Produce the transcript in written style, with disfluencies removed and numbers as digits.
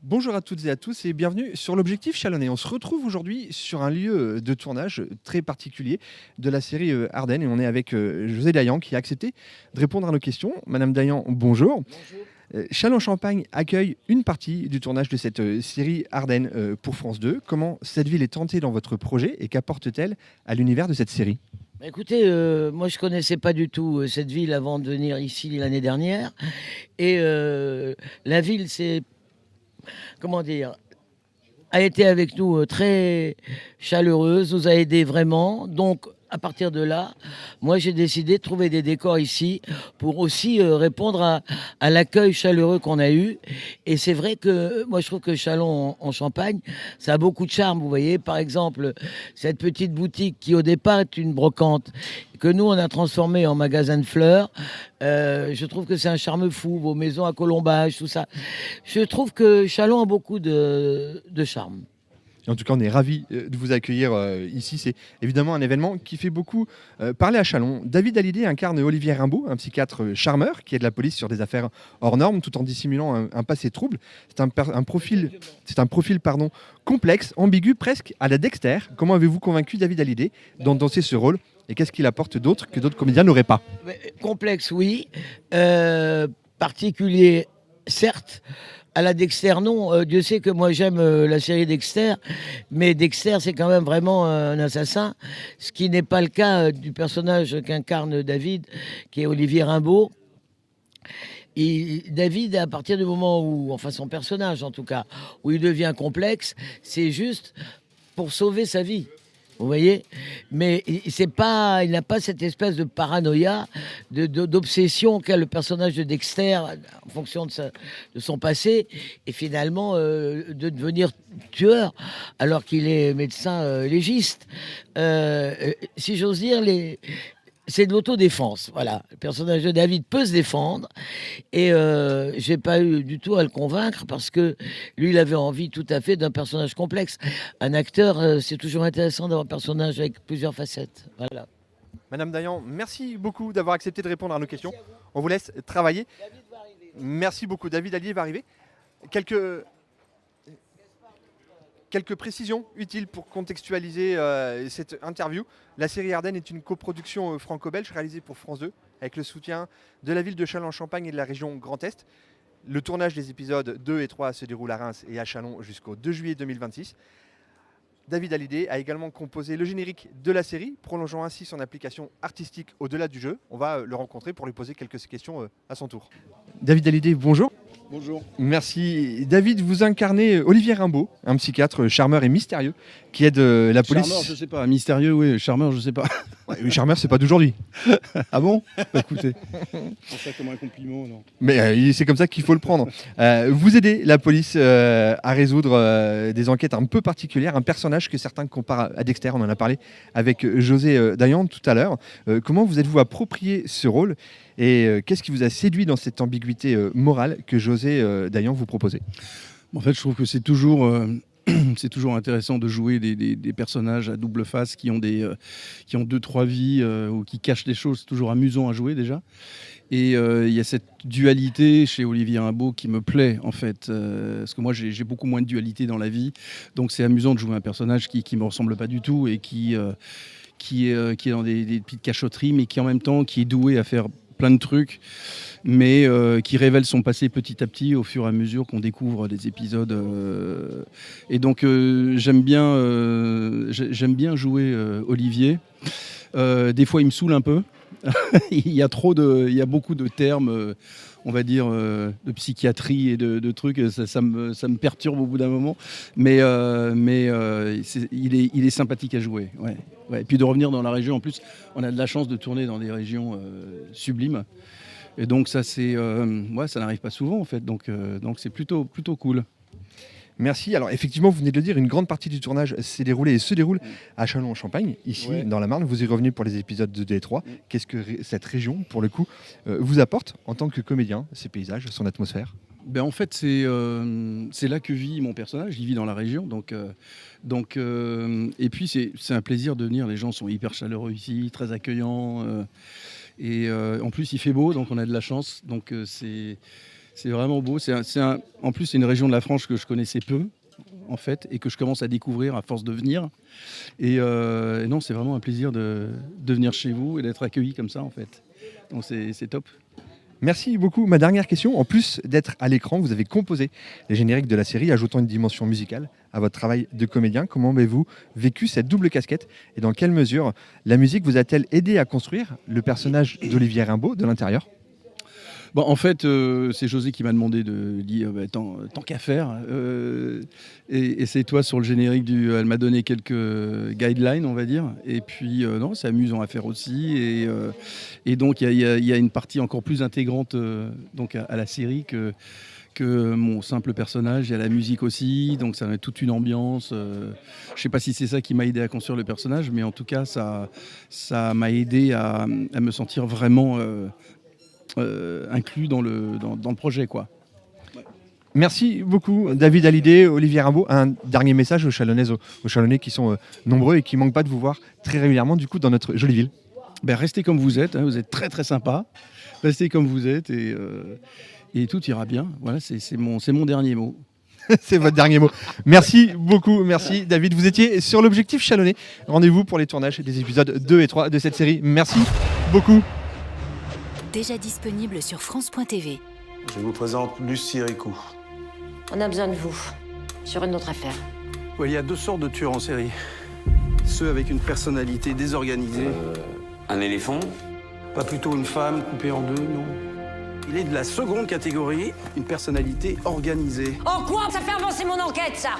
Bonjour à toutes et à tous et bienvenue sur l'Objectif Chalonnais. On se retrouve aujourd'hui sur un lieu de tournage très particulier de la série Ardennes et on est avec José Dayan qui a accepté de répondre à nos questions. Madame Dayan, bonjour. Bonjour. Châlons-Champagne accueille une partie du tournage de cette série Ardennes pour France 2. Comment cette ville est tentée dans votre projet et qu'apporte-t-elle à l'univers de cette série? Bah, écoutez, moi je connaissais pas du tout cette ville avant de venir ici l'année dernière. Et la ville, comment dire, a été avec nous très chaleureuse, nous a aidés vraiment. Donc, à partir de là, moi, j'ai décidé de trouver des décors ici pour aussi répondre à l'accueil chaleureux qu'on a eu. Et c'est vrai que moi, je trouve que Châlons en Champagne, ça a beaucoup de charme. Vous voyez, par exemple, cette petite boutique qui, au départ, est une brocante, que nous, on a transformée en magasin de fleurs. Je trouve que c'est un charme fou, vos maisons à colombage, tout ça. Je trouve que Châlons a beaucoup de charme. En tout cas, on est ravis de vous accueillir ici. C'est évidemment un événement qui fait beaucoup parler à Châlons. David Hallyday incarne Olivier Rimbaud, un psychiatre charmeur qui aide la police sur des affaires hors normes tout en dissimulant un passé trouble. C'est un profil complexe, ambigu, presque à la Dexter. Comment avez-vous convaincu David Hallyday d'endosser ce rôle et qu'est-ce qu'il apporte d'autre que d'autres comédiens n'auraient pas? Complexe, oui. Particulier, certes. À la Dexter, non. Dieu sait que moi j'aime la série Dexter, mais Dexter c'est quand même vraiment un assassin, ce qui n'est pas le cas du personnage qu'incarne David, qui est Olivier Rimbaud. Et David, à partir du moment où, enfin son personnage en tout cas, où il devient complexe, c'est juste pour sauver sa vie. Vous voyez, mais il n'a pas cette espèce de paranoïa, d'obsession qu'a le personnage de Dexter en fonction de son passé, et finalement de devenir tueur alors qu'il est médecin légiste. Si j'ose dire, c'est de l'autodéfense. Voilà, le personnage de David peut se défendre et j'ai pas eu du tout à le convaincre parce que lui, il avait envie tout à fait d'un personnage complexe. Un acteur, c'est toujours intéressant d'avoir un personnage avec plusieurs facettes. Voilà. Madame Dayan, merci beaucoup d'avoir accepté de répondre à nos questions. On vous laisse travailler. David va arriver. Merci beaucoup. David Hallyday va arriver. Quelques, quelques précisions utiles pour contextualiser cette interview. La série Ardennes est une coproduction franco-belge réalisée pour France 2 avec le soutien de la ville de Châlons-en-Champagne et de la région Grand Est. Le tournage des épisodes 2 et 3 se déroule à Reims et à Châlons jusqu'au 2 juillet 2026. David Hallyday a également composé le générique de la série, prolongeant ainsi son application artistique au-delà du jeu. On va le rencontrer pour lui poser quelques questions à son tour. David Hallyday, bonjour. Bonjour. Merci. David, vous incarnez Olivier Rimbaud, un psychiatre charmeur et mystérieux qui aide la police. Charmeur, je sais pas. Mystérieux, oui. Charmeur, je sais pas. Ouais, charmeur, c'est pas d'aujourd'hui. Ah bon? Bah, écoutez, prends ça comme un compliment, non? Mais c'est comme ça qu'il faut le prendre. Vous aidez la police à résoudre des enquêtes un peu particulières, un personnage que certains comparent à Dexter, on en a parlé avec José Dayan tout à l'heure. Comment vous êtes-vous approprié ce rôle et qu'est-ce qui vous a séduit dans cette ambiguïté morale que José Dayan vous proposait? En fait, je trouve que c'est toujours, c'est toujours intéressant de jouer des personnages à double face qui ont deux, trois vies ou qui cachent des choses. C'est toujours amusant à jouer déjà. Et il y a cette dualité chez Olivier Rimbaud qui me plaît en fait. Parce que moi j'ai beaucoup moins de dualité dans la vie. Donc c'est amusant de jouer un personnage qui me ressemble pas du tout et qui est dans des petites cachotteries, mais qui en même temps qui est doué à faire plein de trucs, mais qui révèle son passé petit à petit au fur et à mesure qu'on découvre des épisodes. Et donc j'aime bien jouer Olivier. Des fois, il me saoule un peu. Il y a beaucoup de termes, on va dire, de psychiatrie et de trucs. Ça me perturbe au bout d'un moment. Mais il est sympathique à jouer. Ouais. Ouais. Et puis de revenir dans la région. En plus, on a de la chance de tourner dans des régions sublimes. Et donc ça, ça n'arrive pas souvent en fait. Donc c'est plutôt cool. Merci. Alors effectivement, vous venez de le dire, une grande partie du tournage s'est déroulée et se déroule à Châlons-en-Champagne, ici Ouais. dans la Marne. Vous y revenez pour les épisodes 2 et 3. Qu'est-ce que cette région, pour le coup, vous apporte en tant que comédien, ces paysages, son atmosphère? Ben en fait, c'est là que vit mon personnage. Il vit dans la région, et puis c'est un plaisir de venir. Les gens sont hyper chaleureux ici, très accueillants, et en plus il fait beau, donc on a de la chance. Donc C'est vraiment beau. En plus, c'est une région de la France que je connaissais peu, en fait, et que je commence à découvrir à force de venir. Et non, c'est vraiment un plaisir de venir chez vous et d'être accueilli comme ça, en fait. Donc c'est top. Merci beaucoup. Ma dernière question, en plus d'être à l'écran, vous avez composé les génériques de la série, ajoutant une dimension musicale à votre travail de comédien. Comment avez-vous vécu cette double casquette et dans quelle mesure la musique vous a-t-elle aidé à construire le personnage d'Olivier Rimbaud de l'intérieur ? Bon, en fait, c'est José qui m'a demandé de dire tant qu'à faire. Et c'est toi sur le générique elle m'a donné quelques guidelines, on va dire. Et puis, non, c'est amusant à faire aussi. Et donc, il y a une partie encore plus intégrante donc à la série que mon simple personnage. Il y a la musique aussi, donc ça met toute une ambiance. Je ne sais pas si c'est ça qui m'a aidé à construire le personnage, mais en tout cas, ça m'a aidé à me sentir vraiment inclus dans le projet, quoi. Merci beaucoup David Hallyday, Olivier Rimbaud. Un dernier message aux Chalonnaises, aux Chalonnais qui sont nombreux et qui ne manquent pas de vous voir très régulièrement du coup dans notre jolie ville. Ben, restez comme vous êtes, hein, vous êtes très très sympa. Restez comme vous êtes et tout ira bien. Voilà, c'est mon dernier mot. C'est votre dernier mot. Merci beaucoup, merci David. Vous étiez sur l'Objectif Chalonnais. Rendez-vous pour les tournages des épisodes 2 et 3 de cette série. Merci beaucoup. Déjà disponible sur France.tv. Je vous présente Lucie Ricou. On a besoin de vous, sur une autre affaire. Ouais, il y a deux sortes de tueurs en série. Ceux avec une personnalité désorganisée. Un éléphant? Pas plutôt une femme coupée en deux, non. Il est de la seconde catégorie, une personnalité organisée. En quoi ça fait avancer mon enquête, ça?